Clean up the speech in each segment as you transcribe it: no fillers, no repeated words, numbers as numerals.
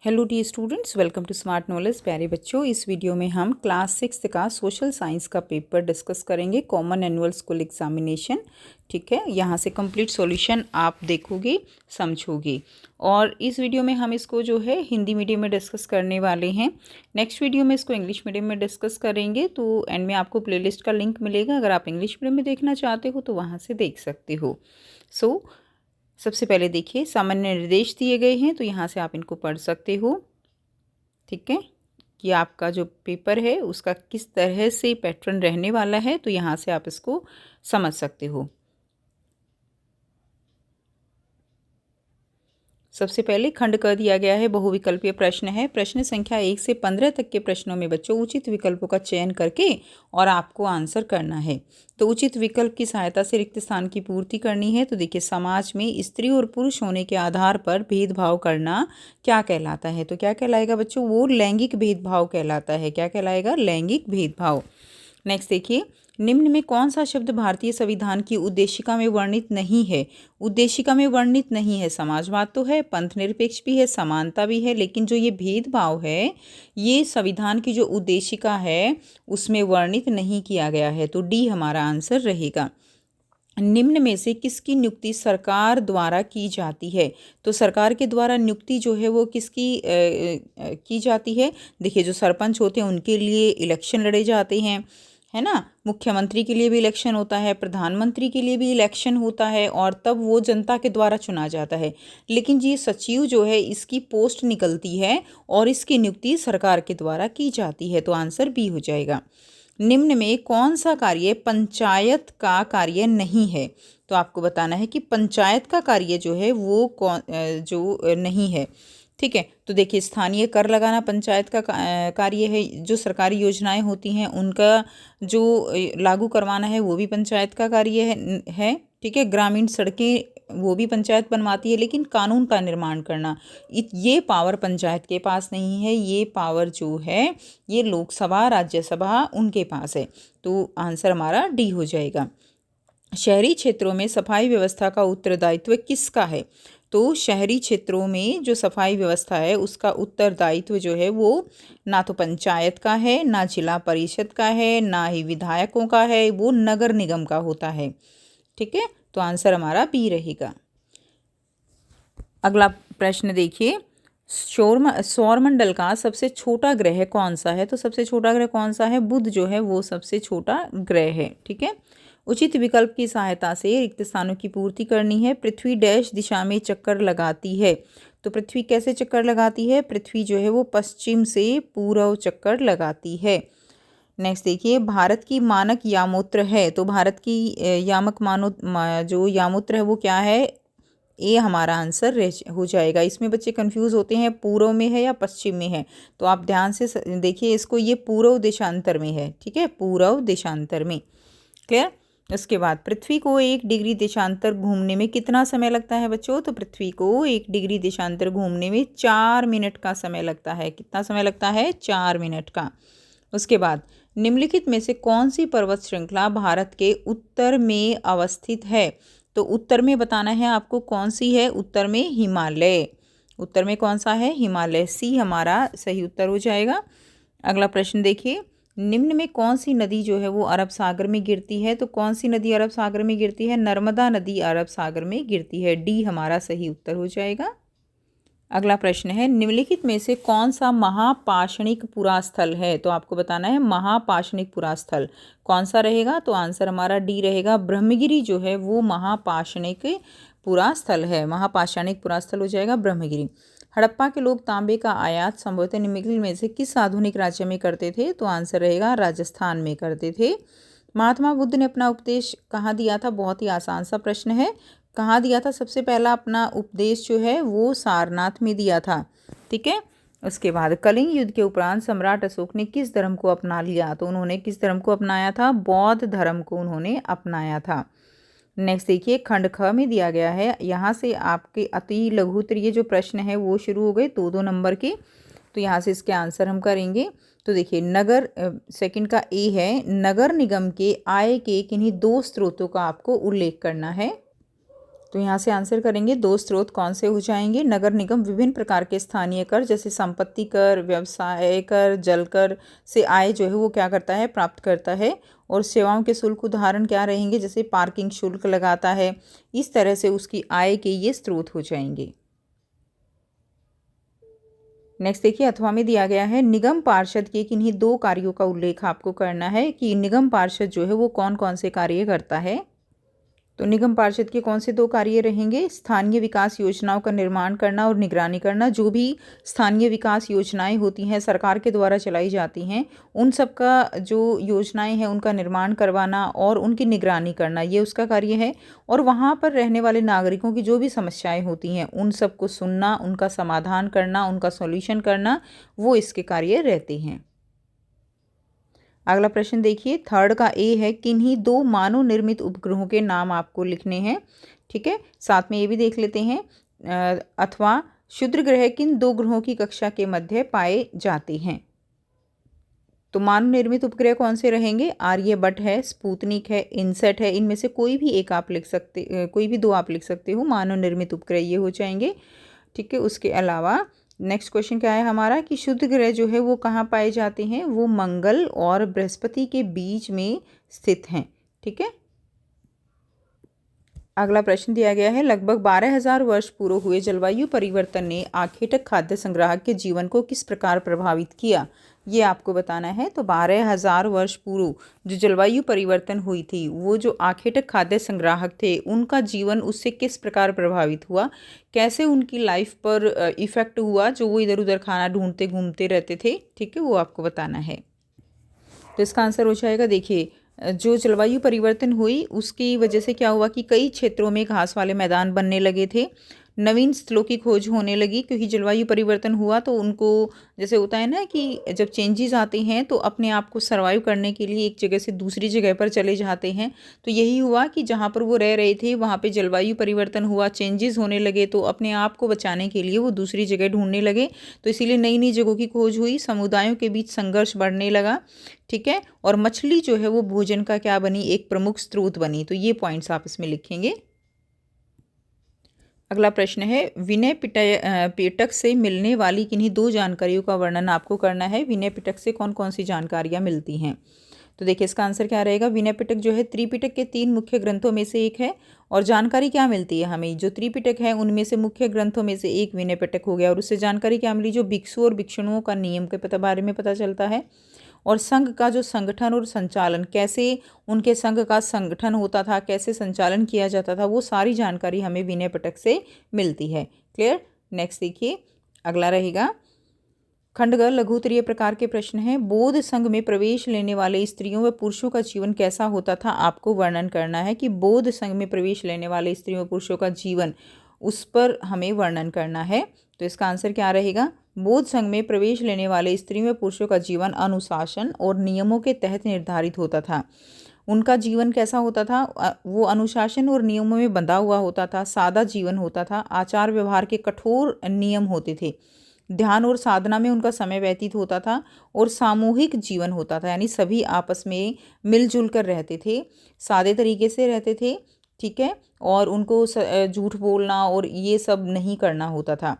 Hello the students, welcome to smart knowledge. प्यारे बच्चों, इस वीडियो में हम क्लास 6 का सोशल साइंस का पेपर डिस्कस करेंगे, कॉमन एनुअल स्कूल एग्जामिनेशन। ठीक है, यहाँ से कंप्लीट सॉल्यूशन आप देखोगे, समझोगे। और इस वीडियो में हम इसको जो है हिंदी मीडियम में डिस्कस करने वाले हैं। नेक्स्ट वीडियो में इसको इंग्लिश मीडियम में डिस्कस करेंगे। तो एंड में आपको प्लेलिस्ट का लिंक मिलेगा, अगर आप इंग्लिश मीडियम में देखना चाहते हो तो वहाँ से देख सकते हो। सबसे पहले देखिए, सामान्य निर्देश दिए गए हैं, तो यहाँ से आप इनको पढ़ सकते हो। ठीक है, कि आपका जो पेपर है उसका किस तरह से पैटर्न रहने वाला है, तो यहाँ से आप इसको समझ सकते हो। सबसे पहले खंड कर दिया गया है, बहुविकल्पीय प्रश्न है। प्रश्न संख्या 1 से 15 तक के प्रश्नों में बच्चों उचित विकल्पों का चयन करके और आपको आंसर करना है। तो उचित विकल्प की सहायता से रिक्त स्थान की पूर्ति करनी है। तो देखिए, समाज में स्त्री और पुरुष होने के आधार पर भेदभाव करना क्या कहलाता है? तो क्या कहलाएगा बच्चों? वो लैंगिक भेदभाव कहलाता है। क्या कहलाएगा? लैंगिक भेदभाव। नेक्स्ट देखिए, निम्न में कौन सा शब्द भारतीय संविधान की उद्देशिका में वर्णित नहीं है? उद्देशिका में वर्णित नहीं है। समाजवाद तो है, पंथ निरपेक्ष भी है, समानता भी है, लेकिन जो ये भेदभाव है ये संविधान की जो उद्देशिका है उसमें वर्णित नहीं किया गया है। तो डी हमारा आंसर रहेगा। निम्न में से किसकी नियुक्ति सरकार द्वारा की जाती है? तो सरकार के द्वारा नियुक्ति जो है वो किसकी की जाती है? देखिए, जो सरपंच होते हैं उनके लिए इलेक्शन लड़े जाते हैं, है ना। मुख्यमंत्री के लिए भी इलेक्शन होता है, प्रधानमंत्री के लिए भी इलेक्शन होता है, और तब वो जनता के द्वारा चुना जाता है। लेकिन ये सचिव जो है इसकी पोस्ट निकलती है और इसकी नियुक्ति सरकार के द्वारा की जाती है। तो आंसर बी हो जाएगा। निम्न में कौन सा कार्य पंचायत का कार्य नहीं है? तो आपको बताना है कि पंचायत का कार्य जो है वो नहीं है। ठीक है, तो देखिए, स्थानीय कर लगाना पंचायत का कार्य है। जो सरकारी योजनाएं होती हैं उनका जो लागू करवाना है वो भी पंचायत का कार्य है। ठीक है, ग्रामीण सड़कें वो भी पंचायत बनवाती है, लेकिन कानून का निर्माण करना ये पावर पंचायत के पास नहीं है। ये पावर जो है ये लोकसभा, राज्यसभा उनके पास है। तो आंसर हमारा डी हो जाएगा। शहरी क्षेत्रों में सफाई व्यवस्था का उत्तरदायित्व किसका है? तो शहरी क्षेत्रों में जो सफाई व्यवस्था है उसका उत्तरदायित्व जो है वो ना तो पंचायत का है, ना जिला परिषद का है, ना ही विधायकों का है, वो नगर निगम का होता है। ठीक है, तो आंसर हमारा बी रहेगा। अगला प्रश्न देखिए, सौरमंडल का सबसे छोटा ग्रह कौन सा है? तो सबसे छोटा ग्रह कौन सा है? बुध जो है वो सबसे छोटा ग्रह है। ठीक है, उचित विकल्प की सहायता से रिक्त स्थानों की पूर्ति करनी है। पृथ्वी डैश दिशा में चक्कर लगाती है। तो पृथ्वी कैसे चक्कर लगाती है? पृथ्वी जो है वो पश्चिम से पूर्व चक्कर लगाती है। नेक्स्ट देखिए, भारत की मानक यामोत्र है। तो भारत की जो यामोत्र है वो क्या है? ए हमारा आंसर हो जाएगा। इसमें बच्चे कंफ्यूज होते हैं पूर्व में है या पश्चिम में है, तो आप ध्यान से देखिए इसको, ये पूर्व देशांतर में है। ठीक है, पूर्व देशांतर में। क्लियर। उसके बाद, पृथ्वी को 1 डिग्री देशांतर घूमने में कितना समय लगता है बच्चों? तो पृथ्वी को 1 डिग्री देशांतर घूमने में 4 मिनट का समय लगता है। कितना समय लगता है? 4 मिनट का। उसके बाद, निम्नलिखित में से कौन सी पर्वत श्रृंखला भारत के उत्तर में अवस्थित है? तो उत्तर में बताना है आपको कौन सी है। उत्तर में हिमालय। उत्तर में कौन सा है? हिमालय। सी हमारा सही उत्तर हो जाएगा। अगला प्रश्न देखिए, निम्न में कौन सी नदी जो है वो अरब सागर में गिरती है? तो कौन सी नदी अरब सागर में गिरती है? नर्मदा नदी अरब सागर में गिरती है। डी हमारा सही उत्तर हो जाएगा। अगला प्रश्न है, निम्नलिखित में से कौन सा महापाषाणिक पुरास्थल है? तो आपको बताना है महापाषाणिक पुरास्थल कौन सा रहेगा। तो आंसर हमारा डी रहेगा। ब्रह्मगिरी जो है वो महापाषाणिक पुरास्थल है। महापाषाणिक पुरास्थल हो जाएगा ब्रह्मगिरी। हड़प्पा के लोग तांबे का आयात संभवतः निम्नलिखित में से किस आधुनिक राज्य में करते थे? तो आंसर रहेगा राजस्थान में करते थे। महात्मा बुद्ध ने अपना उपदेश कहाँ दिया था? बहुत ही आसान सा प्रश्न है। कहाँ दिया था? सबसे पहला अपना उपदेश जो है वो सारनाथ में दिया था। ठीक है, उसके बाद कलिंग युद्ध के उपरांत सम्राट अशोक ने किस धर्म को अपना लिया? तो उन्होंने किस धर्म को अपनाया था? बौद्ध धर्म को उन्होंने अपनाया था। नेक्स्ट देखिए, खंड ख में दिया गया है। यहाँ से आपके अति लघुत्तरीय जो प्रश्न है वो शुरू हो गए 2-2 नंबर के। तो यहाँ से इसके आंसर हम करेंगे। तो देखिए, सेकंड का ए है, नगर निगम के आय के किन्हीं 2 स्रोतों का आपको उल्लेख करना है। तो यहाँ से आंसर करेंगे, दो स्रोत कौन से हो जाएंगे। नगर निगम विभिन्न प्रकार के स्थानीय कर जैसे संपत्ति कर, व्यवसाय कर, जल कर से आय जो है वो क्या करता है, प्राप्त करता है। और सेवाओं के शुल्क उदाहरण क्या रहेंगे, जैसे पार्किंग शुल्क लगाता है, इस तरह से उसकी आय के ये स्रोत हो जाएंगे। नेक्स्ट देखिए, अथवा में दिया गया है निगम पार्षद के किन्हीं दो कार्यों का उल्लेख आपको करना है कि निगम पार्षद जो है वो कौन कौन से कार्य करता है। तो निगम पार्षद के कौन से दो कार्य रहेंगे, स्थानीय विकास योजनाओं का निर्माण करना और निगरानी करना। जो भी स्थानीय विकास योजनाएं होती हैं सरकार के द्वारा चलाई जाती हैं, उन सब का जो योजनाएं हैं उनका निर्माण करवाना और उनकी निगरानी करना, ये उसका कार्य है। और वहाँ पर रहने वाले नागरिकों की जो भी समस्याएं होती हैं उन सबको सुनना, उनका समाधान करना, उनका सॉल्यूशन करना, वो इसके कार्य रहते हैं। अगला प्रश्न देखिए, थर्ड का ए है, किन्हीं दो मानव निर्मित उपग्रहों के नाम आपको लिखने हैं। ठीक है, साथ में ये भी देख लेते हैं, अथवा क्षुद्र ग्रह किन दो ग्रहों की कक्षा के मध्य पाए जाते हैं। तो मानव निर्मित उपग्रह कौन से रहेंगे, आर्यभट्ट है, स्पुतनिक है, इनसेट है। इनमें से कोई भी एक आप लिख सकते, कोई भी दो आप लिख सकते हो, मानव निर्मित उपग्रह ये हो जाएंगे। ठीक है, उसके अलावा नेक्स्ट क्वेश्चन क्या है हमारा कि शुद्ध ग्रह जो है वो कहाँ पाए जाते हैं, वो मंगल और बृहस्पति के बीच में स्थित हैं। ठीक है, अगला प्रश्न दिया गया है, लगभग 12,000 वर्ष पूर्व हुए जलवायु परिवर्तन ने आखेटक खाद्य संग्राहक के जीवन को किस प्रकार प्रभावित किया, ये आपको बताना है। तो 12,000 वर्ष पूर्व जो जलवायु परिवर्तन हुई थी, वो जो आखेटक खाद्य संग्राहक थे उनका जीवन उससे किस प्रकार प्रभावित हुआ, कैसे उनकी लाइफ पर इफ़ेक्ट हुआ, जो वो इधर उधर खाना ढूंढते घूमते रहते थे। ठीक है, वो आपको बताना है। तो इसका आंसर हो जाएगा, देखिए जो जलवायु परिवर्तन हुई उसकी वजह से क्या हुआ कि कई क्षेत्रों में घास वाले मैदान बनने लगे थे, नवीन स्थलों की खोज होने लगी, क्योंकि जलवायु परिवर्तन हुआ तो उनको जैसे होता है ना कि जब चेंजेस आते हैं तो अपने आप को सर्वाइव करने के लिए एक जगह से दूसरी जगह पर चले जाते हैं। तो यही हुआ कि जहाँ पर वो रह रहे थे वहाँ पे जलवायु परिवर्तन हुआ, चेंजेस होने लगे, तो अपने आप को बचाने के लिए वो दूसरी जगह ढूंढने लगे। तो इसीलिए नई नई जगहों की खोज हुई, समुदायों के बीच संघर्ष बढ़ने लगा। ठीक है, और मछली जो है वो भोजन का क्या बनी, एक प्रमुख स्रोत बनी। तो ये पॉइंट्स आप इसमें लिखेंगे। अगला प्रश्न है, विनय पिटक से मिलने वाली किन्हीं दो जानकारियों का वर्णन आपको करना है। विनय पिटक से कौन कौन सी जानकारियाँ मिलती हैं। तो देखिए इसका आंसर क्या रहेगा, विनय पिटक जो है त्रिपिटक के 3 मुख्य ग्रंथों में से एक है। और जानकारी क्या मिलती है हमें, जो त्रिपिटक है उनमें से मुख्य ग्रंथों में से एक विनय पिटक हो गया। और उससे जानकारी क्या मिली, जो भिक्षु और भिक्षुणियों का नियम के बारे में पता चलता है, और संघ का जो संगठन और संचालन, कैसे उनके संघ का संगठन होता था, कैसे संचालन किया जाता था, वो सारी जानकारी हमें विनय पिटक से मिलती है। क्लियर। नेक्स्ट देखिए, अगला रहेगा खंड ग, लघु उत्तरीय प्रकार के प्रश्न हैं। बौद्ध संघ में प्रवेश लेने वाले स्त्रियों व पुरुषों का जीवन कैसा होता था, आपको वर्णन करना है कि बौद्ध संघ में प्रवेश लेने वाले स्त्रियों व पुरुषों का जीवन, उस पर हमें वर्णन करना है। तो इसका आंसर क्या रहेगा, बौद्ध संघ में प्रवेश लेने वाले स्त्रियों व पुरुषों का जीवन अनुशासन और नियमों के तहत निर्धारित होता था। उनका जीवन कैसा होता था, वो अनुशासन और नियमों में बंधा हुआ होता था, सादा जीवन होता था, आचार व्यवहार के कठोर नियम होते थे, ध्यान और साधना में उनका समय व्यतीत होता था, और सामूहिक जीवन होता था, यानी सभी आपस में मिलजुल कर रहते थे, सादे तरीके से रहते थे। ठीक है, और उनको झूठ बोलना और ये सब नहीं करना होता था।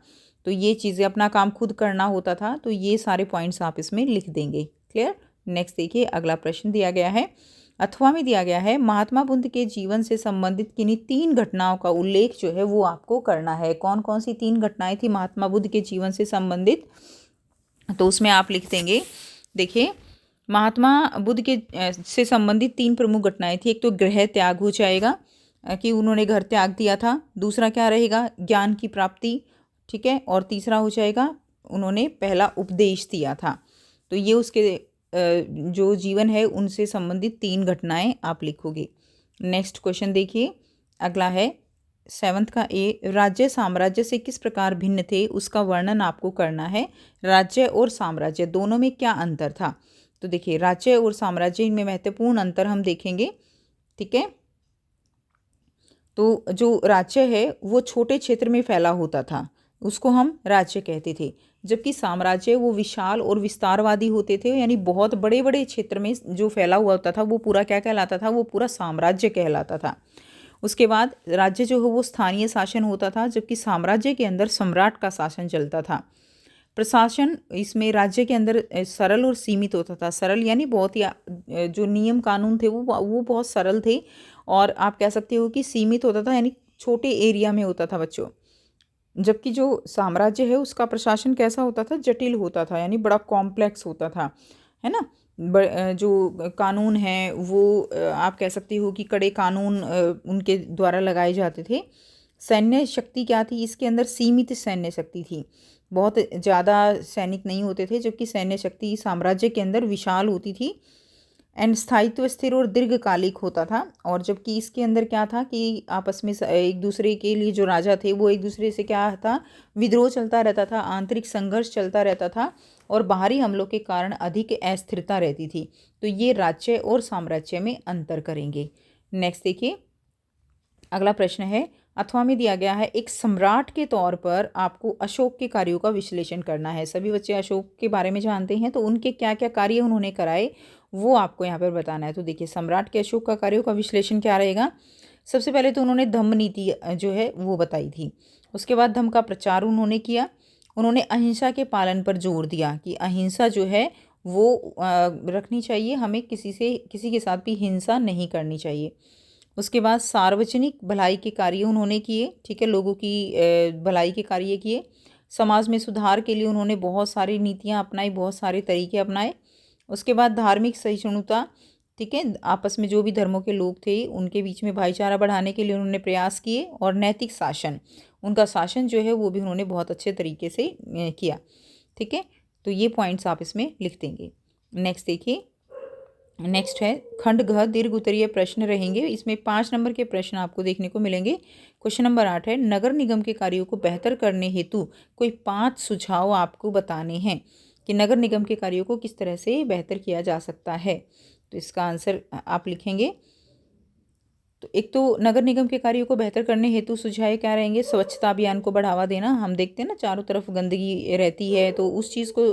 तो ये चीज़ें, अपना काम खुद करना होता था। तो ये सारे पॉइंट्स आप इसमें लिख देंगे। क्लियर। नेक्स्ट देखिए, अगला प्रश्न दिया गया है, अथवा में दिया गया है, महात्मा बुद्ध के जीवन से संबंधित किन्हीं 3 घटनाओं का उल्लेख जो है वो आपको करना है। कौन कौन सी 3 घटनाएं थी महात्मा बुद्ध के जीवन से संबंधित, तो उसमें आप लिख देंगे। देखिए महात्मा बुद्ध के से संबंधित 3 प्रमुख घटनाएं थी। एक तो गृह त्याग हो जाएगा कि उन्होंने घर त्याग दिया था, दूसरा क्या रहेगा, ज्ञान की प्राप्ति। ठीक है, और तीसरा हो जाएगा उन्होंने पहला उपदेश दिया था। तो ये उसके जो जीवन है उनसे संबंधित 3 घटनाएं आप लिखोगे। नेक्स्ट क्वेश्चन देखिए, अगला है 7th का ए, राज्य साम्राज्य से किस प्रकार भिन्न थे, उसका वर्णन आपको करना है। राज्य और साम्राज्य दोनों में क्या अंतर था। तो देखिए राज्य और साम्राज्य, इनमें महत्वपूर्ण अंतर हम देखेंगे। ठीक है, तो जो राज्य है वो छोटे क्षेत्र में फैला होता था, उसको हम राज्य कहते थे, जबकि साम्राज्य वो विशाल और विस्तारवादी होते थे, यानी बहुत बड़े बड़े क्षेत्र में जो फैला हुआ होता था वो पूरा क्या कहलाता था, वो पूरा साम्राज्य कहलाता था। उसके बाद राज्य जो है वो स्थानीय शासन होता था, जबकि साम्राज्य के अंदर सम्राट का शासन चलता था। प्रशासन इसमें राज्य के अंदर सरल और सीमित होता था। सरल यानी बहुत ही जो नियम कानून थे वो बहुत सरल थे, और आप कह सकते हो कि सीमित होता था, यानी छोटे एरिया में होता था बच्चों। जबकि जो साम्राज्य है उसका प्रशासन कैसा होता था, जटिल होता था, यानी बड़ा कॉम्प्लेक्स होता था, है ना। जो कानून हैं वो आप कह सकते हो कि कड़े कानून उनके द्वारा लगाए जाते थे। सैन्य शक्ति क्या थी, इसके अंदर सीमित सैन्य शक्ति थी, बहुत ज़्यादा सैनिक नहीं होते थे, जबकि सैन्य शक्ति साम्राज्य के अंदर विशाल होती थी। एंड स्थायित्व स्थिर और दीर्घकालिक होता था। और जबकि इसके अंदर क्या था कि आपस में एक दूसरे के लिए जो राजा थे वो एक दूसरे से क्या था, विद्रोह चलता रहता था, आंतरिक संघर्ष चलता रहता था, और बाहरी हमलों के कारण अधिक अस्थिरता रहती थी। तो ये राज्य और साम्राज्य में अंतर करेंगे। नेक्स्ट देखिए, अगला प्रश्न है, अथवा में दिया गया है, एक सम्राट के तौर पर आपको अशोक के कार्यों का विश्लेषण करना है। सभी बच्चे अशोक के बारे में जानते हैं, तो उनके क्या क्या कार्य उन्होंने कराए वो आपको यहाँ पर बताना है। तो देखिए, सम्राट के अशोक का कार्यों का विश्लेषण क्या रहेगा। सबसे पहले तो उन्होंने धम्म नीति जो है वो बताई थी। उसके बाद धम्म का प्रचार उन्होंने किया। उन्होंने अहिंसा के पालन पर जोर दिया कि अहिंसा जो है वो रखनी चाहिए, हमें किसी के साथ भी हिंसा नहीं करनी चाहिए। उसके बाद सार्वजनिक भलाई के कार्य उन्होंने किए, ठीक है, लोगों की भलाई के कार्य किए। समाज में सुधार के लिए उन्होंने बहुत सारी नीतियाँ अपनाई, बहुत सारे तरीके अपनाए। उसके बाद धार्मिक सहिष्णुता, ठीक है, आपस में जो भी धर्मों के लोग थे उनके बीच में भाईचारा बढ़ाने के लिए उन्होंने प्रयास किए। और नैतिक शासन, उनका शासन जो है वो भी उन्होंने बहुत अच्छे तरीके से किया, ठीक है। तो ये पॉइंट्स आप इसमें लिख देंगे। नेक्स्ट देखिए, नेक्स्ट है खंड घ दीर्घ उत्तरीय प्रश्न रहेंगे। इसमें 5 नंबर के प्रश्न आपको देखने को मिलेंगे। क्वेश्चन नंबर 8 है, नगर निगम के कार्यों को बेहतर करने हेतु कोई 5 सुझाव आपको बताने हैं कि नगर निगम के कार्यों को किस तरह से बेहतर किया जा सकता है। तो इसका आंसर आप लिखेंगे। तो एक तो नगर निगम के कार्यों को बेहतर करने हेतु सुझाव क्या रहेंगे, स्वच्छता अभियान को बढ़ावा देना। हम देखते हैं ना चारों तरफ गंदगी रहती है, तो उस चीज़ को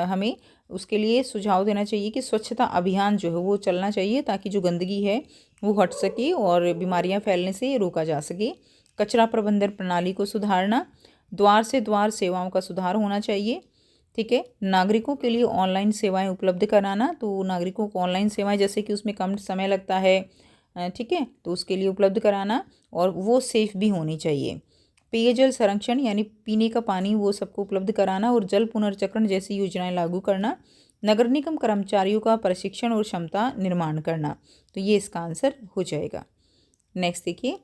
हमें उसके लिए सुझाव देना चाहिए कि स्वच्छता अभियान जो है वो चलना चाहिए, ताकि जो गंदगी है वो हट सके और बीमारियां फैलने से रोका जा सके। कचरा प्रबंधन प्रणाली को सुधारना, द्वार से द्वार सेवाओं का सुधार होना चाहिए, ठीक है। नागरिकों के लिए ऑनलाइन सेवाएं उपलब्ध कराना, तो नागरिकों को ऑनलाइन सेवाएं जैसे कि उसमें कम समय लगता है, ठीक है, तो उसके लिए उपलब्ध कराना, और वो सेफ भी होनी चाहिए। पेयजल संरक्षण यानी पीने का पानी वो सबको उपलब्ध कराना, और जल पुनर्चक्रण जैसी योजनाएं लागू करना। नगर निगम कर्मचारियों का प्रशिक्षण और क्षमता निर्माण करना। तो ये इसका आंसर हो जाएगा। नेक्स्ट देखिए,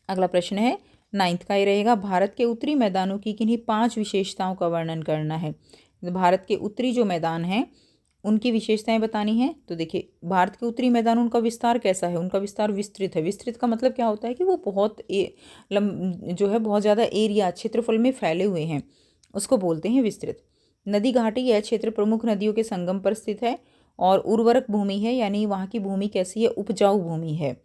अगला प्रश्न है 9th का ये रहेगा, भारत के उत्तरी मैदानों की किन्हीं 5 विशेषताओं का वर्णन करना है। भारत के उत्तरी जो मैदान हैं उनकी विशेषताएं बतानी है। तो देखिए, भारत के उत्तरी मैदान, उनका विस्तार कैसा है, उनका विस्तार विस्तृत है। विस्तृत का मतलब क्या होता है कि वो बहुत जो है बहुत ज़्यादा एरिया क्षेत्रफल में फैले हुए हैं, उसको बोलते हैं विस्तृत। नदी घाटी यह क्षेत्र प्रमुख नदियों के संगम पर स्थित है, और उर्वरक भूमि है, यानी वहाँ की भूमि कैसी है, उपजाऊ भूमि है।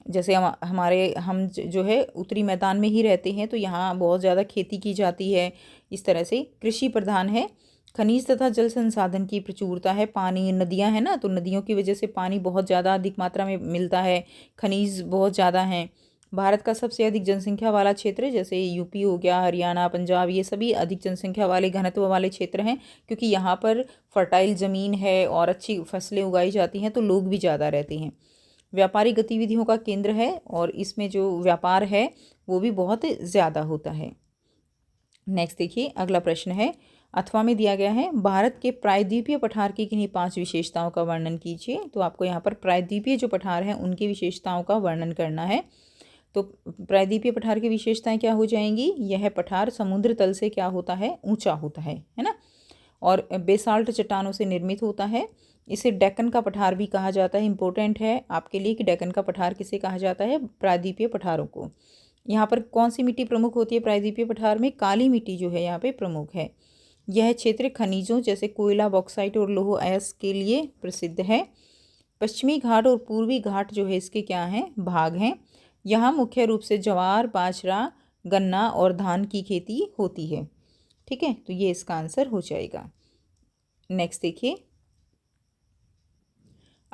जैसे हम जो है उत्तरी मैदान में ही रहते हैं, तो यहाँ बहुत ज़्यादा खेती की जाती है। इस तरह से कृषि प्रधान है। खनिज तथा जल संसाधन की प्रचुरता है, पानी, नदियाँ हैं ना, तो नदियों की वजह से पानी बहुत ज़्यादा अधिक मात्रा में मिलता है। खनिज बहुत ज़्यादा हैं। भारत का सबसे अधिक जनसंख्या वाला क्षेत्र, जैसे यूपी हो गया, हरियाणा, पंजाब, ये सभी अधिक जनसंख्या वाले घनत्व वाले क्षेत्र हैं, क्योंकि यहाँ पर फर्टाइल ज़मीन है और अच्छी फसलें उगाई जाती हैं, तो लोग भी ज़्यादा रहते हैं। व्यापारी गतिविधियों का केंद्र है, और इसमें जो व्यापार है वो भी बहुत ज़्यादा होता है। नेक्स्ट देखिए, अगला प्रश्न है, अथवा में दिया गया है, भारत के प्रायद्वीपीय पठार की किन्हीं 5 विशेषताओं का वर्णन कीजिए। तो आपको यहाँ पर प्रायद्वीपीय जो पठार हैं उनकी विशेषताओं का वर्णन करना है। तो प्रायद्वीपीय पठार की विशेषताएं क्या हो जाएंगी, यह पठार समुद्र तल से क्या होता है, ऊंचा होता है ना, और बेसाल्ट चट्टानों से निर्मित होता है। इसे डेक्कन का पठार भी कहा जाता है। इंपॉर्टेंट है आपके लिए कि डेक्कन का पठार किसे कहा जाता है, प्रायद्वीपीय पठारों को। यहाँ पर कौन सी मिट्टी प्रमुख होती है प्रायद्वीपीय पठार में, काली मिट्टी जो है यहाँ पे प्रमुख है। यह क्षेत्र खनिजों जैसे कोयला, बॉक्साइट और लौह अयस्क के लिए प्रसिद्ध है। पश्चिमी घाट और पूर्वी घाट जो है इसके क्या हैं, भाग हैं। यहाँ मुख्य रूप से ज्वार, बाजरा, गन्ना और धान की खेती होती है, ठीक है। तो ये इसका आंसर हो जाएगा। नेक्स्ट देखिए,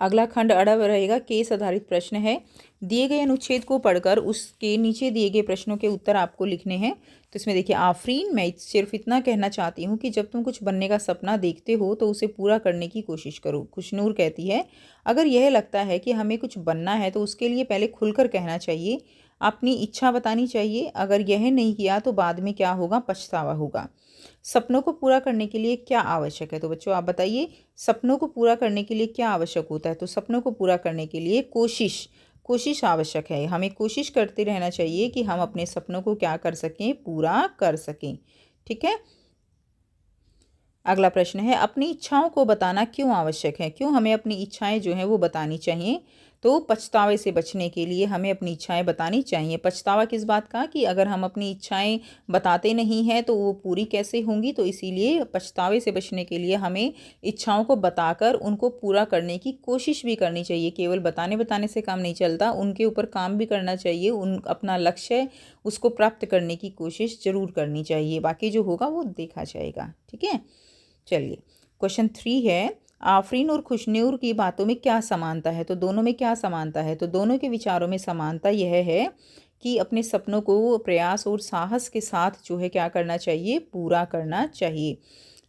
अगला खंड अड़ा रहेगा, केस आधारित प्रश्न है। दिए गए अनुच्छेद को पढ़कर उसके नीचे दिए गए प्रश्नों के उत्तर आपको लिखने हैं। तो इसमें देखिए, आफरीन, मैं सिर्फ इतना कहना चाहती हूँ कि जब तुम कुछ बनने का सपना देखते हो तो उसे पूरा करने की कोशिश करो। खुशनूर कहती है, अगर यह लगता है कि हमें कुछ बनना है तो उसके लिए पहले खुलकर कहना चाहिए, अपनी इच्छा बतानी चाहिए। अगर यह नहीं किया तो बाद में क्या होगा? पछतावा होगा। सपनों को पूरा करने के लिए क्या आवश्यक है? तो बच्चों आप बताइए, सपनों को पूरा करने के लिए क्या आवश्यक होता है? तो सपनों को पूरा करने के लिए कोशिश आवश्यक है। हमें कोशिश करते रहना चाहिए कि हम अपने सपनों को क्या कर सकें? पूरा कर सकें। ठीक है। अगला प्रश्न है, अपनी इच्छाओं को बताना क्यों आवश्यक है? क्यों हमें अपनी इच्छाएं जो हैं वो बतानी चाहिए? तो पछतावे से बचने के लिए हमें अपनी इच्छाएं बतानी चाहिए। पछतावा किस बात का? कि अगर हम अपनी इच्छाएं बताते नहीं हैं तो वो पूरी कैसे होंगी? तो इसीलिए पछतावे से बचने के लिए हमें इच्छाओं को बताकर उनको पूरा करने की कोशिश भी करनी चाहिए। केवल बताने से काम नहीं चलता, उनके ऊपर काम भी करना चाहिए। अपना लक्ष्य उसको प्राप्त करने की कोशिश जरूर करनी चाहिए। बाकी जो होगा वो देखा जाएगा। ठीक है। चलिए, क्वेश्चन 3 है, आफरीन और खुशनूर की बातों में क्या समानता है? तो दोनों में क्या समानता है? तो दोनों के विचारों में समानता यह है कि अपने सपनों को प्रयास और साहस के साथ जो है क्या करना चाहिए? पूरा करना चाहिए।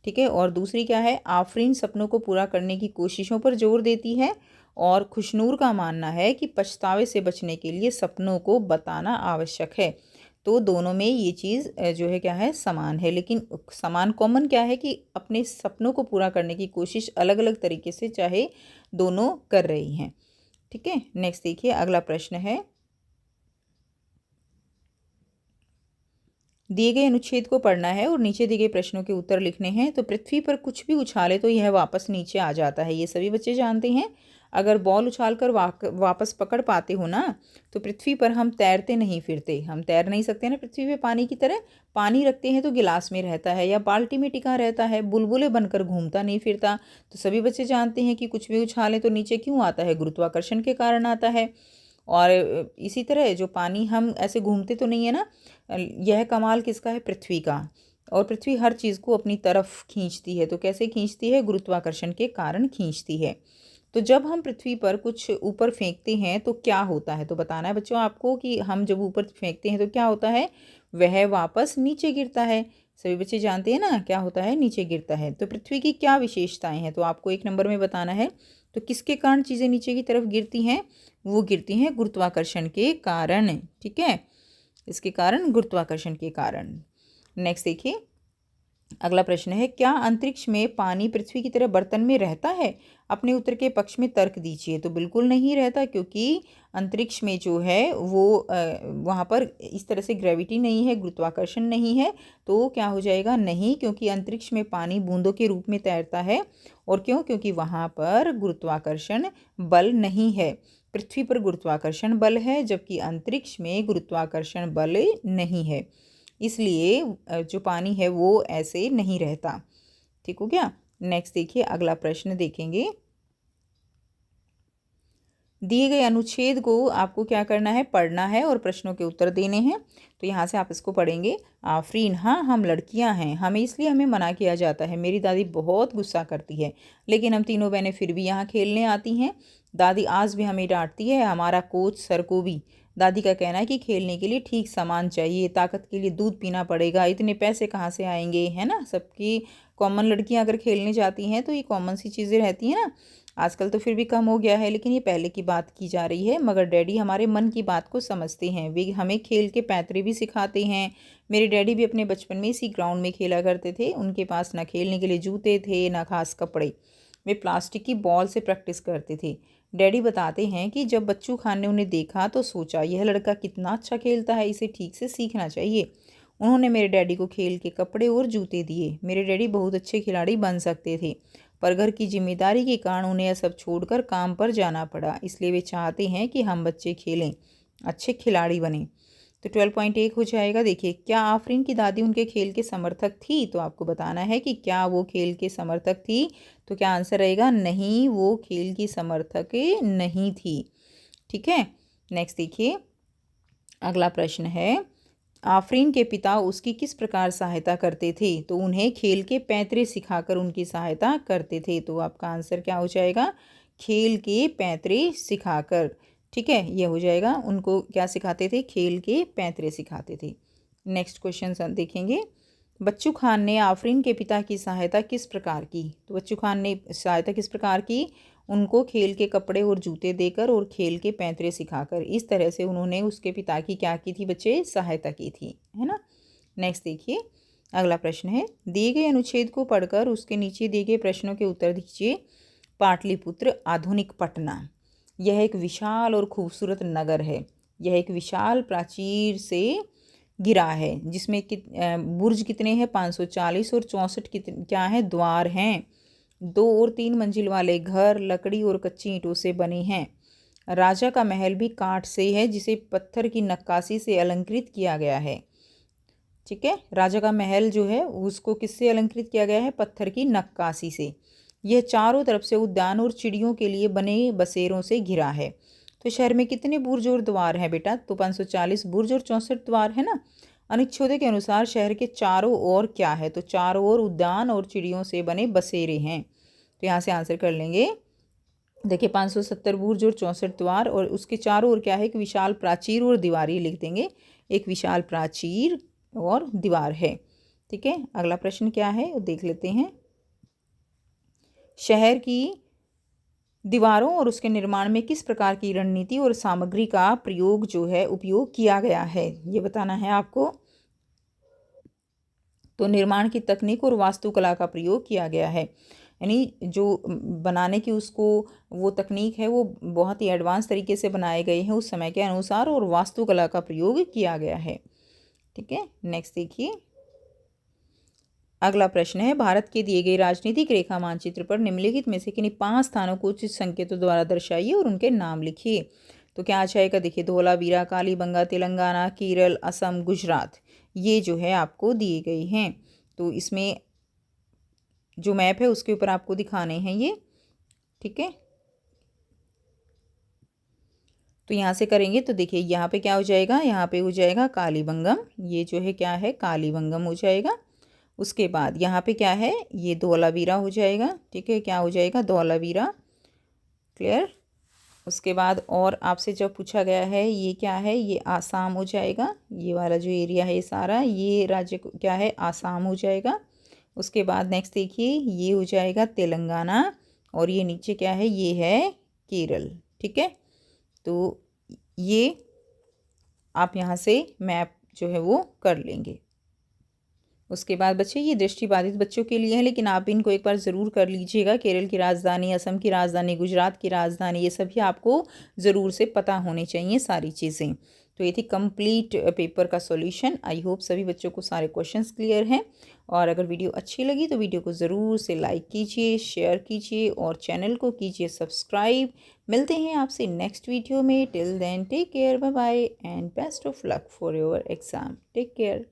ठीक है। और दूसरी क्या है? आफरीन सपनों को पूरा करने की कोशिशों पर जोर देती है और खुशनूर का मानना है कि पछतावे से बचने के लिए सपनों को बताना आवश्यक है। तो दोनों में ये चीज़ जो है क्या है? समान है। लेकिन समान कॉमन क्या है? कि अपने सपनों को पूरा करने की कोशिश अलग अलग तरीके से चाहे दोनों कर रही हैं। ठीक है। नेक्स्ट देखिए, अगला प्रश्न है, दिए गए अनुच्छेद को पढ़ना है और नीचे दिए गए प्रश्नों के उत्तर लिखने हैं। तो पृथ्वी पर कुछ भी उछाले तो यह वापस नीचे आ जाता है, ये सभी बच्चे जानते हैं। अगर बॉल उछाल कर वापस पकड़ पाते हो ना, तो पृथ्वी पर हम तैरते नहीं फिरते। हम तैर नहीं सकते ना पृथ्वी पे पानी की तरह। पानी रखते हैं तो गिलास में रहता है या बाल्टी में टिका रहता है, बुलबुले बनकर घूमता नहीं फिरता। तो सभी बच्चे जानते हैं कि कुछ भी उछाले तो नीचे क्यों आता है? गुरुत्वाकर्षण के कारण आता है। और इसी तरह जो पानी, हम ऐसे घूमते तो नहीं है ना। यह कमाल किसका है? पृथ्वी का। और पृथ्वी हर चीज़ को अपनी तरफ खींचती है। तो कैसे खींचती है? गुरुत्वाकर्षण के कारण खींचती है। तो जब हम पृथ्वी पर कुछ ऊपर फेंकते हैं तो क्या होता है? तो बताना है बच्चों आपको कि हम जब ऊपर फेंकते हैं तो क्या होता है? वह वापस नीचे गिरता है। सभी बच्चे जानते हैं ना क्या होता है? नीचे गिरता है। तो पृथ्वी की क्या विशेषताएं हैं? तो आपको 1 नंबर में बताना है। तो किसके कारण चीज़ें नीचे की तरफ गिरती हैं? वो गिरती हैं गुरुत्वाकर्षण के कारण। ठीक है। इसके कारण, गुरुत्वाकर्षण के कारण। नेक्स्ट देखिए, अगला प्रश्न है, क्या अंतरिक्ष में पानी पृथ्वी की तरह बर्तन में रहता है? अपने उत्तर के पक्ष में तर्क दीजिए। तो बिल्कुल नहीं रहता, क्योंकि अंतरिक्ष में जो है वो वहाँ पर इस तरह से ग्रेविटी नहीं है, गुरुत्वाकर्षण नहीं है। तो क्या हो जाएगा? नहीं, क्योंकि अंतरिक्ष में पानी बूंदों के रूप में तैरता है। और क्यों? क्योंकि वहाँ पर गुरुत्वाकर्षण बल नहीं है। पृथ्वी पर गुरुत्वाकर्षण बल है, जबकि अंतरिक्ष में गुरुत्वाकर्षण बल नहीं है। इसलिए जो पानी है वो ऐसे नहीं रहता। ठीक हो गया। नेक्स्ट देखिए, अगला प्रश्न देखेंगे। दिए गए अनुच्छेद को आपको क्या करना है? पढ़ना है और प्रश्नों के उत्तर देने हैं। तो यहाँ से आप इसको पढ़ेंगे। आफरीन, हाँ हम लड़कियाँ हैं, हमें मना किया जाता है। मेरी दादी बहुत गुस्सा करती है, लेकिन हम तीनों बहनें फिर भी यहाँ खेलने आती हैं। दादी आज भी हमें डांटती है, हमारा कोच सर को भी। दादी का कहना है कि खेलने के लिए ठीक सामान चाहिए, ताकत के लिए दूध पीना पड़ेगा, इतने पैसे कहाँ से आएंगे, है ना। सबकी कॉमन, लड़कियां अगर खेलने जाती हैं तो ये कॉमन सी चीज़ें रहती हैं ना। आजकल तो फिर भी कम हो गया है, लेकिन ये पहले की बात की जा रही है। मगर डैडी हमारे मन की बात को समझते हैं, वे हमें खेल के पैतरे भी सिखाते हैं। मेरे डैडी भी अपने बचपन में इसी ग्राउंड में खेला करते थे। उनके पास ना खेलने के लिए जूते थे, ना खास कपड़े। वे प्लास्टिक की बॉल से प्रैक्टिस करते थे। डैडी बताते हैं कि जब बच्चू खान ने उन्हें देखा तो सोचा, यह लड़का कितना अच्छा खेलता है, इसे ठीक से सीखना चाहिए। उन्होंने मेरे डैडी को खेल के कपड़े और जूते दिए। मेरे डैडी बहुत अच्छे खिलाड़ी बन सकते थे, पर घर की जिम्मेदारी के कारण उन्हें यह सब छोड़कर काम पर जाना पड़ा। इसलिए वे चाहते हैं कि हम बच्चे खेलें, अच्छे खिलाड़ी बने। तो 12.1 हो जाएगा। देखिए, क्या आफरीन की दादी उनके खेल के समर्थक थी? तो आपको बताना है कि क्या वो खेल के समर्थक थी। तो क्या आंसर रहेगा? नहीं, वो खेल की समर्थक नहीं थी। ठीक है। नेक्स्ट देखिए, अगला प्रश्न है, आफरीन के पिता उसकी किस प्रकार सहायता करते थे? तो उन्हें खेल के पैतरे सिखाकर उनकी सहायता करते थे। तो आपका आंसर क्या हो जाएगा? खेल के पैंतरे सिखाकर। ठीक है, ये हो जाएगा। उनको क्या सिखाते थे? खेल के पैंतरे सिखाते थे। नेक्स्ट क्वेश्चन देखेंगे। बच्चू खान ने आफरीन के पिता की सहायता किस प्रकार की? तो बच्चू खान ने सहायता किस प्रकार की? उनको खेल के कपड़े और जूते देकर और खेल के पैंतरे सिखाकर। इस तरह से उन्होंने उसके पिता की क्या की थी बच्चे? सहायता की थी, है ना। नेक्स्ट देखिए, अगला प्रश्न है, दिए गए अनुच्छेद को पढ़कर उसके नीचे दिए गए प्रश्नों के उत्तर दीजिए। पाटलिपुत्र आधुनिक पटना, यह एक विशाल और खूबसूरत नगर है। यह एक विशाल प्राचीर से घिरा है जिसमें बुर्ज कितने हैं? 540 और 64 क्या है? द्वार हैं। 2 और 3 मंजिल वाले घर लकड़ी और कच्ची ईंटों से बने हैं। राजा का महल भी काठ से है जिसे पत्थर की नक्काशी से अलंकृत किया गया है। ठीक है, राजा का महल जो है उसको किससे अलंकृत किया गया है? पत्थर की नक्काशी से। यह चारों तरफ से उद्यान और चिड़ियों के लिए बने बसेरों से घिरा है। तो शहर में कितने बुर्ज और द्वार हैं बेटा? तो 540 बुर्ज और 64 द्वार है ना। अनुच्छेद के अनुसार शहर के चारों ओर क्या है? तो चारों ओर उद्यान और चिड़ियों से बने बसेरे हैं। तो यहाँ से आंसर कर लेंगे। देखिए, 570 बुर्ज और 64 द्वार और उसके चारों ओर क्या है? एक विशाल प्राचीर और दीवार। ये लिख देंगे, एक विशाल प्राचीर और दीवार है। ठीक है, अगला प्रश्न क्या है वो देख लेते हैं। शहर की दीवारों और उसके निर्माण में किस प्रकार की रणनीति और सामग्री का प्रयोग जो है उपयोग किया गया है, ये बताना है आपको। तो निर्माण की तकनीक और वास्तुकला का प्रयोग किया गया है, यानी जो बनाने की उसको वो तकनीक है वो बहुत ही एडवांस तरीके से बनाए गए हैं उस समय के अनुसार और वास्तुकला का प्रयोग किया गया है। ठीक है, नेक्स्ट देखिए, अगला प्रश्न है, भारत के दिए गए राजनीतिक रेखा मानचित्र पर निम्नलिखित में से किन्हीं 5 स्थानों को उचित संकेतों द्वारा दर्शाइए और उनके नाम लिखिए। तो क्या अच्छा है? देखिए, धोलावीरा, कालीबंगा, तेलंगाना, केरल, असम, गुजरात, ये जो है आपको दिए गए हैं। तो इसमें जो मैप है उसके ऊपर आपको दिखाने हैं ये। ठीक है, तो यहाँ से करेंगे तो देखिए यहाँ पे क्या हो जाएगा? यहाँ पे हो जाएगा कालीबंगम, ये जो है क्या है? कालीबंगम हो जाएगा। उसके बाद यहाँ पे क्या है? ये धोलावीरा हो जाएगा। ठीक है, क्या हो जाएगा? धोलावीरा। क्लियर। उसके बाद और आपसे जब पूछा गया है ये क्या है? ये आसाम हो जाएगा। ये वाला जो एरिया है सारा ये राज्य क्या है? आसाम हो जाएगा। उसके बाद नेक्स्ट देखिए, ये हो जाएगा तेलंगाना और ये नीचे क्या है? ये है केरल। ठीक है, तो ये आप यहाँ से मैप जो है वो कर लेंगे। उसके बाद बच्चे ये दृष्टिबाधित बच्चों के लिए है, लेकिन आप इनको एक बार ज़रूर कर लीजिएगा। केरल की राजधानी, असम की राजधानी, गुजरात की राजधानी, ये सभी आपको ज़रूर से पता होनी चाहिए सारी चीज़ें। तो ये थी कंप्लीट पेपर का सॉल्यूशन। आई होप सभी बच्चों को सारे क्वेश्चंस क्लियर हैं। और अगर वीडियो अच्छी लगी तो वीडियो को ज़रूर से लाइक कीजिए, शेयर कीजिए और चैनल को कीजिए सब्सक्राइब। मिलते हैं आपसे नेक्स्ट वीडियो में। Till then take care, bye bye and best of luck for your exam. Take care.